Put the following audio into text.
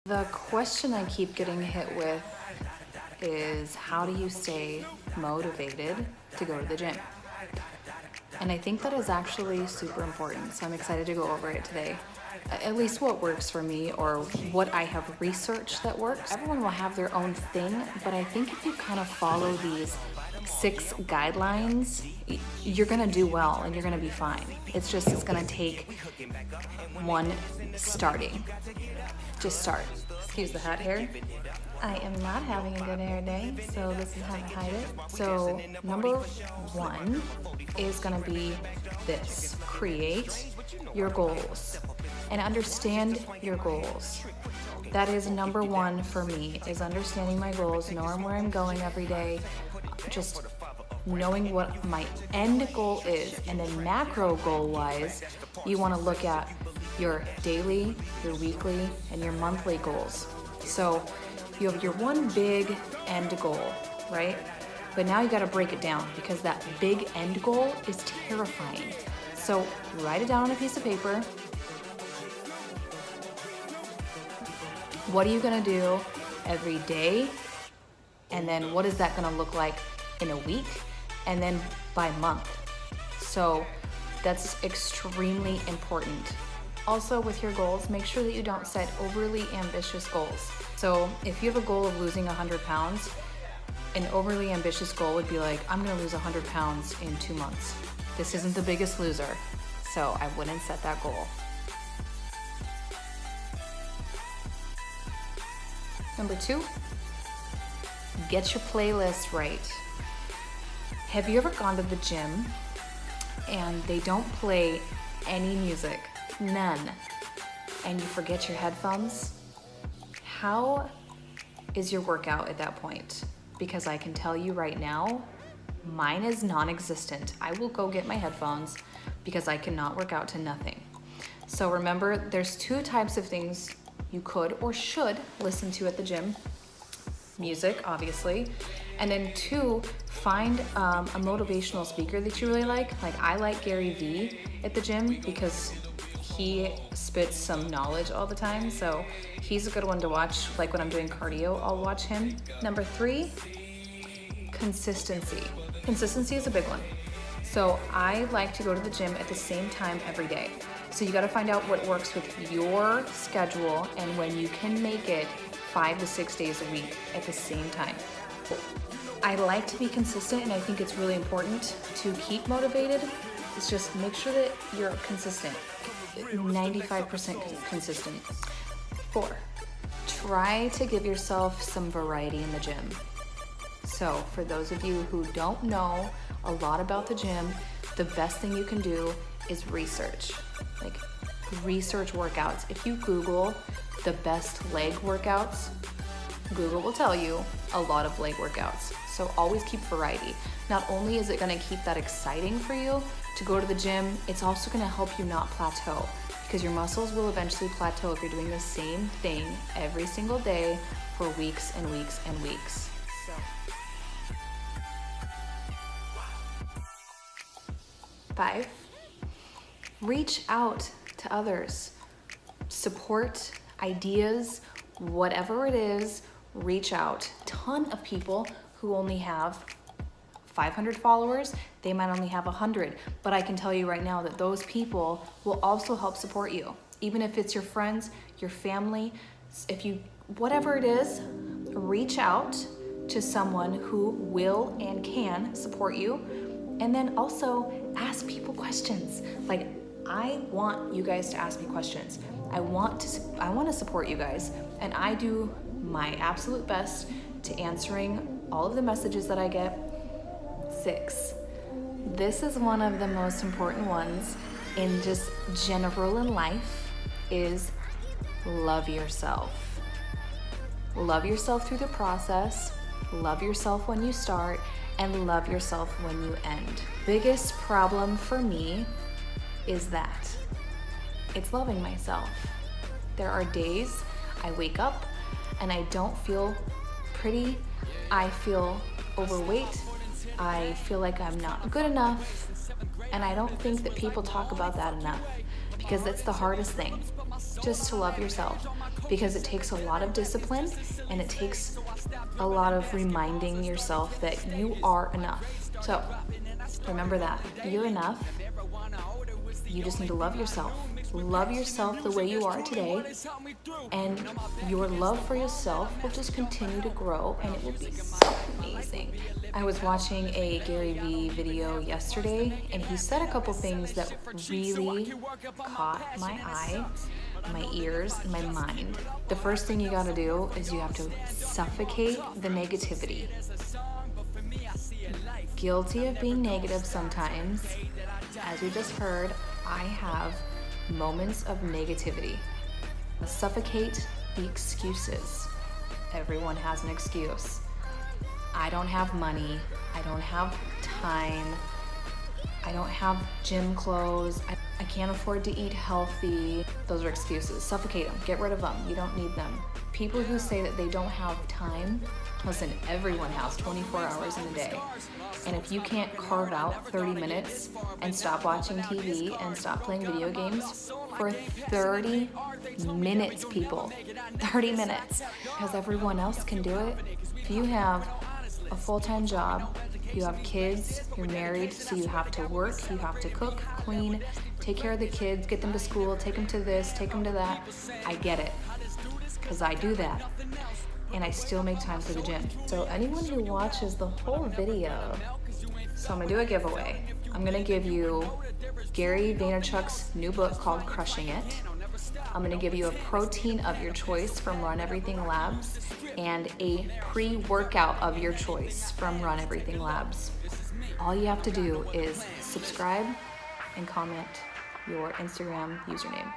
The question I keep getting hit with is, how do you stay motivated to go to the gym? And I think that is actually super important. So I'm excited to go over it today. At least what works for me, or what I have researched that works. Everyone will have their own thing, but I think if you kind of follow these 6 guidelines, you're gonna do well and you're gonna be fine. It's gonna take one starting. Just start. Excuse the hat hair. I am not having a good hair day, so this is how I hide it. So number 1 is gonna be this: create your goals and understand your goals. That is number 1 for me, is understanding my goals, knowing where I'm going every day, just knowing what my end goal is. And then macro goal wise, you want to look at your daily, your weekly, and your monthly goals. So you have your one big end goal, right? But now you got to break it down, because that big end goal is terrifying. So write it down on a piece of paper. What are you gonna do every day? And then what is that gonna look like in a week? And then by month. So that's extremely important. Also, with your goals, make sure that you don't set overly ambitious goals. So if you have a goal of losing 100 pounds, an overly ambitious goal would be like, I'm gonna lose 100 pounds in 2 months. This isn't The Biggest Loser, so I wouldn't set that goal. Number 2, get your playlist right. Have you ever gone to the gym and they don't play any music? None. And you forget your headphones? How is your workout at that point? Because I can tell you right now, mine is non-existent. I will go get my headphones because I cannot work out to nothing. So remember, there's 2 types of things you could or should listen to at the gym. Music, obviously. And then 2, find a motivational speaker that you really like. Like, I like Gary Vee at the gym because he spits some knowledge all the time. So he's a good one to watch. Like when I'm doing cardio, I'll watch him. Number 3, consistency. Consistency is a big one. So I like to go to the gym at the same time every day. So you gotta find out what works with your schedule and when you can make it 5 to 6 days a week at the same time. I like to be consistent, and I think it's really important to keep motivated. It's just make sure that you're consistent, 95% consistent. 4, try to give yourself some variety in the gym. So for those of you who don't know a lot about the gym, the best thing you can do is research. Like, research workouts. If you Google the best leg workouts, Google will tell you a lot of leg workouts. So always keep variety. Not only is it gonna keep that exciting for you to go to the gym, it's also gonna help you not plateau, because your muscles will eventually plateau if you're doing the same thing every single day for weeks and weeks and weeks. 5, reach out to others. Support ideas, whatever it is, reach out. Ton of people who only have 500 followers, they might only have 100, but I can tell you right now that those people will also help support you. Even if it's your friends, your family, whatever it is, reach out to someone who will and can support you. And then also ask people questions. Like, I want you guys to ask me questions. I want to support you guys, and I do my absolute best to answering all of the messages that I get. 6, this is one of the most important ones in just general in life, is love yourself. Love yourself through the process, love yourself when you start, and love yourself when you end. Biggest problem for me is that it's loving myself. There are days I wake up and I don't feel pretty. I feel overweight. I feel like I'm not good enough. And I don't think that people talk about that enough, because it's the hardest thing. just to love yourself, because it takes a lot of discipline and it takes a lot of reminding yourself that you are enough. So remember that you're enough. You just need to love yourself. Love yourself the way you are today, and your love for yourself will just continue to grow, and it will be so amazing. I was watching a Gary Vee video yesterday, and he said a couple things that really caught my eye, my ears, and my mind. The first thing you gotta do is you have to suffocate the negativity. Guilty of being negative sometimes. As you just heard, I have moments of negativity. Suffocate the excuses. Everyone has an excuse. I don't have money. I don't have time. I don't have gym clothes. I can't afford to eat healthy. Those are excuses. Suffocate them. Get rid of them. You don't need them. People who say that they don't have time, listen, everyone has 24 hours in a day. And if you can't carve out 30 minutes and stop watching TV and stop playing video games for 30 minutes, people, 30 minutes, because everyone else can do it. If you have a full-time job, you have kids, you're married, so you have to work, you have to cook, clean, take care of the kids, get them to school, take them to this, take them to that. I get it, because I do that. And I still make time for the gym. So anyone who watches the whole video, so I'm gonna do a giveaway. I'm gonna give you Gary Vaynerchuk's new book called Crushing It. I'm gonna give you a protein of your choice from Run Everything Labs and a pre-workout of your choice from Run Everything Labs. All you have to do is subscribe and comment your Instagram username.